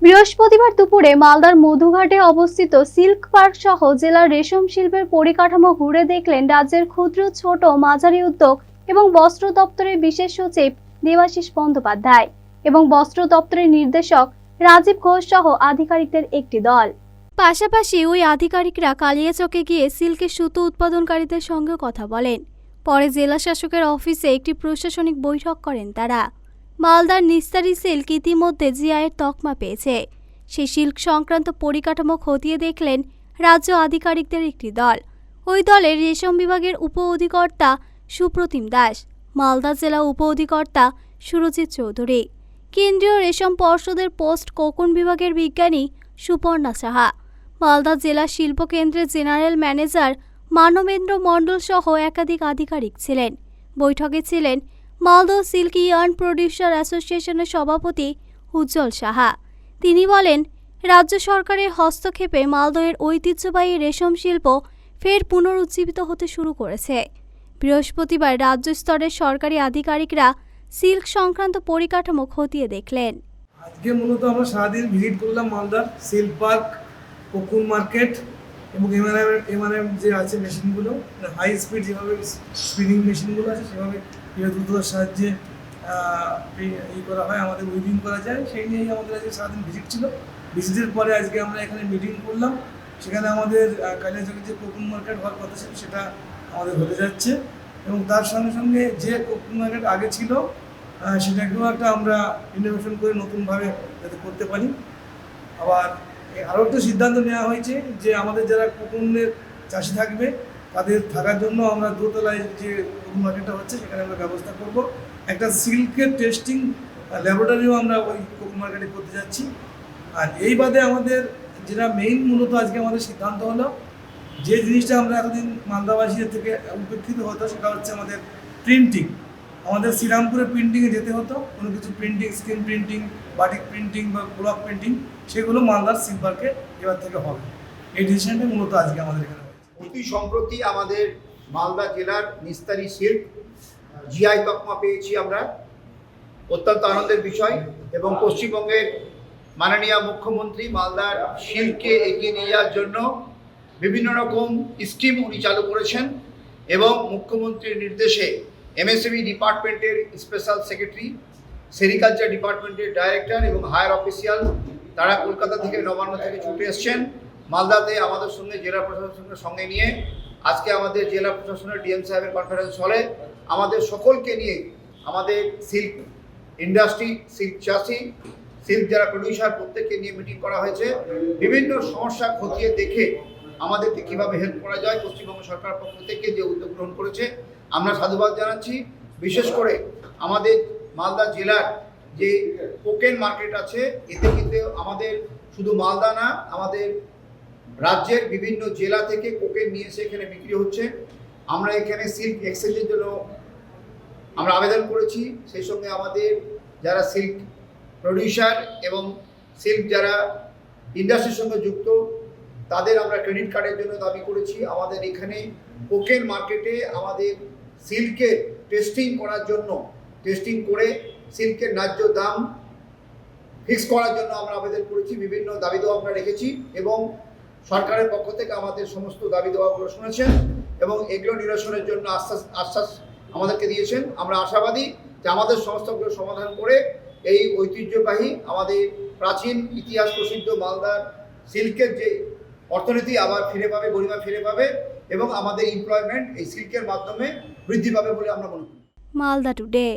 বৃহস্পতিবার দুপুরে মালদার মধুঘাটে অবস্থিত সিল্ক পার্ক সহ জেলার রেশম শিল্পের পরিকাঠামো ঘুরে দেখলেন রাজ্যের ক্ষুদ্র, ছোট, মাঝারি উদ্যোগ এবং বস্ত্র দপ্তরের বিশেষ সচিব দেবাশিস বন্দ্যোপাধ্যায় এবং বস্ত্র দপ্তরের নির্দেশক রাজীব ঘোষ সহ আধিকারিকদের একটি দল। পাশাপাশি ওই আধিকারিকরা কালিয়াচকে গিয়ে সিল্কের সুতো উৎপাদনকারীদের সঙ্গে কথা বলেন। পরে জেলা শাসকের অফিসে একটি প্রশাসনিক বৈঠক করেন তারা। মালদার নিস্তারি সিল্ক ইতিমধ্যে জিআইয়ের তকমা পেয়েছে। সেই সিল্ক সংক্রান্ত পরিকাঠামো খতিয়ে দেখলেন রাজ্য আধিকারিকদের একটি দল। ওই দলের রেশম বিভাগের উপ অধিকর্তা সুপ্রতিম দাস, মালদা জেলা উপ অধিকর্তা সুরজিৎ চৌধুরী, কেন্দ্রীয় রেশম পর্ষদের পোস্ট কোকুন বিভাগের বিজ্ঞানী সুপর্ণা সাহা, মালদা জেলা শিল্প কেন্দ্রের জেনারেল ম্যানেজার মানবেন্দ্র মণ্ডল সহ একাধিক আধিকারিক ছিলেন। বৈঠকে ছিলেন মালদহ সিল্ক ইয়ার্ন প্রডিউসার অ্যাসোসিয়েশনের সভাপতি উজ্জ্বল সাহা। তিনি বলেন, রাজ্য সরকারের হস্তক্ষেপে মালদহের ঐতিহ্যবাহী রেশম শিল্প ফের পুনরুজ্জীবিত হতে শুরু করেছে। বৃহস্পতিবার রাজ্য স্তরের সরকারি আধিকারিকরা সিল্ক সংক্রান্ত পরিকাঠামো খতিয়ে দেখলেন। আজকে মূলত আমরা সারাদিন ভিজিট করলাম মালদার সিল্ক পার্ক, কোকুন মার্কেট এবং এমআরএম যে আছে মেশিনগুলো, হাই স্পিড যেভাবে স্পিনিং মেশিনগুলো আছে সেভাবে দ্রুততার সাহায্যে করা হয়, আমাদের উইভিং করা যায়, সেই নিয়েই আমাদের আজকে সারাদিন ভিজিট ছিল। ভিজিটের পরে আজকে আমরা এখানে মিটিং করলাম। সেখানে আমাদের কালিয়াচকে যে কোকুন মার্কেট হওয়ার কথা ছিল সেটা আমাদের হতে যাচ্ছে এবং তার সঙ্গে সঙ্গে যে কোকুন মার্কেট আগে ছিল সেটাকেও একটা আমরা ইনোভেশন করে নতুনভাবে যাতে করতে পারি। আবার আরও একটা সিদ্ধান্ত নেওয়া হয়েছে যে আমাদের যারা কোকুনের চাষি থাকবে তাদের থাকার জন্য আমরা দোতলায় যে কোকুন মার্কেটটা হচ্ছে সেখানে আমরা ব্যবস্থা করব। একটা সিল্কের টেস্টিং ল্যাবরেটরিও আমরা ওই কোকুন মার্কেটে করতে যাচ্ছি। আর এই বাদে আমাদের যেটা মেইন মূলত আজকে আমাদের সিদ্ধান্ত হলো, যে জিনিসটা আমরা এতদিন মালদাবাসীদের থেকে উপেক্ষিত হতো সেটা হচ্ছে আমাদের প্রিন্টিং। আমাদের শ্রীরামপুরে প্রিন্টিংয়ে যেতে হতো, কোনো কিছু printing, screen printing, batik printing বা ব্লক প্রিন্টিং, সেগুলো মালদার সিল্ক পার্কে এবার থেকে হবে। এই ডিসিশনটা মূলত আজকে আমাদের এখানে হয়েছে। অতি সম্প্রতি আমাদের মালদা জেলার নিস্তারি সিল্ক জিআই তকমা পেয়েছি আমরা, অত্যন্ত আনন্দের বিষয়। এবং পশ্চিমবঙ্গের মাননীয় মুখ্যমন্ত্রী মালদার সিল্ককে এগিয়ে নিয়ে যাওয়ার জন্য বিভিন্ন রকম স্কিম উনি চালু করেছেন এবং মুখ্যমন্ত্রীর নির্দেশে এমএসএমই ডিপার্টমেন্টের স্পেশাল সেক্রেটারি, সেরিকালচার ডিপার্টমেন্টের ডাইরেক্টর এবং হায়ার অফিসিয়াল তারা কলকাতা থেকে, নবান্ন থেকে ছুটে এসছেন মালদাতে আমাদের সঙ্গে জেলা প্রশাসনের সঙ্গে নিয়ে। আজকে আমাদের জেলা প্রশাসনের ডিএম সাহেবের কনফারেন্স হলে আমাদের সকলকে নিয়ে আমাদের সিল্ক ইন্ডাস্ট্রি, সিল্ক চাষি, সিল্ক যারা প্রডিউসার প্রত্যেককে নিয়ে মিটিং করা হয়েছে। বিভিন্ন সমস্যা খতিয়ে দেখে আমাদেরকে কীভাবে হেল্প করা যায় পশ্চিমবঙ্গ সরকার পক্ষ থেকে যে উদ্যোগ গ্রহণ করেছে আমরা সাধুবাদ জানাচ্ছি। বিশেষ করে আমাদের মালদা জেলার যে কোকেন মার্কেট আছে, এতে কিন্তু আমাদের শুধু মালদা না, আমাদের রাজ্যের বিভিন্ন জেলা থেকে কোকেন নিয়ে এসে এখানে বিক্রি হচ্ছে। আমরা এখানে সিল্ক এক্সচেঞ্জের জন্য আমরা আবেদন করেছি। সেই সঙ্গে আমাদের যারা সিল্ক প্রডিউসার এবং সিল্ক যারা ইন্ডাস্ট্রির সঙ্গে যুক্ত তাদের আমরা ক্রেডিট কার্ডের জন্য দাবি করেছি। আমাদের এখানে কোকেন মার্কেটে আমাদের সিল্কের টেস্টিং করার জন্য, টেস্টিং করে সিল্কের ন্যায্য দাম ফিক্স করার জন্য আমরা আবেদন করেছি। বিভিন্ন দাবি দেওয়া আমরা রেখেছি এবং সরকারের পক্ষ থেকে আমাদের সমস্ত দাবি দেওয়াগুলো শুনেছেন এবং এগুলো নিরসনের জন্য আশ্বাস আমাদেরকে দিয়েছেন। আমরা আশাবাদী যে আমাদের সমস্যাগুলো সমাধান করে এই ঐতিহ্যবাহী আমাদের প্রাচীন ইতিহাস প্রসিদ্ধ মালদার সিল্কের যে অর্থনীতি আবার ফিরে পাবে, গরিমা ফিরে পাবে এবং আমাদের এমপ্লয়মেন্ট এই সিল্কের মাধ্যমে বৃদ্ধি পাবে বলে আমরা মনে করি। মালদা টুডে।